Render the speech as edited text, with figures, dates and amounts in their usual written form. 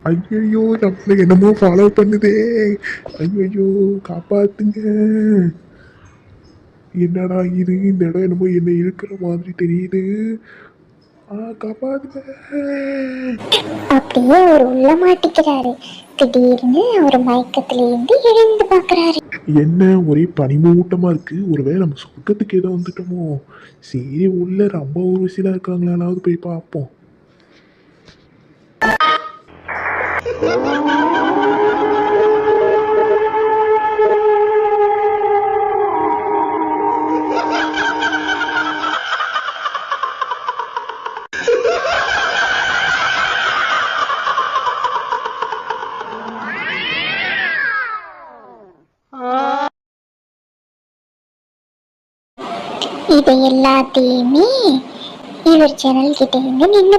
ஐயோ நம்மள என்னமோ ஃபாலோ பண்ணுதே. ஐயோ காப்பாத்துங்க. என்னடா இது, இந்த இடம் என்னமோ என்ன இருக்கிற மாதிரி தெரியுது. காப்பாத்துங்க. அப்படியே அவர் உள்ள மாட்டிக்கிறாரு. திடீர்னு அவர் மயக்கத்திலேருந்து எழுந்து பாக்குறாரு. என்ன ஒரே பனிமூட்டமா இருக்கு. ஒருவேளை நம்ம சொர்க்கத்துக்கு ஏதோ வந்துட்டோமோ. சரி உள்ள ரொம்ப ஊர்வசிலாம் இருக்காங்களாவது போய் பார்ப்போம். இதை எல்லாத்தையுமே இவர் ஜன்னல் கிட்ட இருந்து நின்று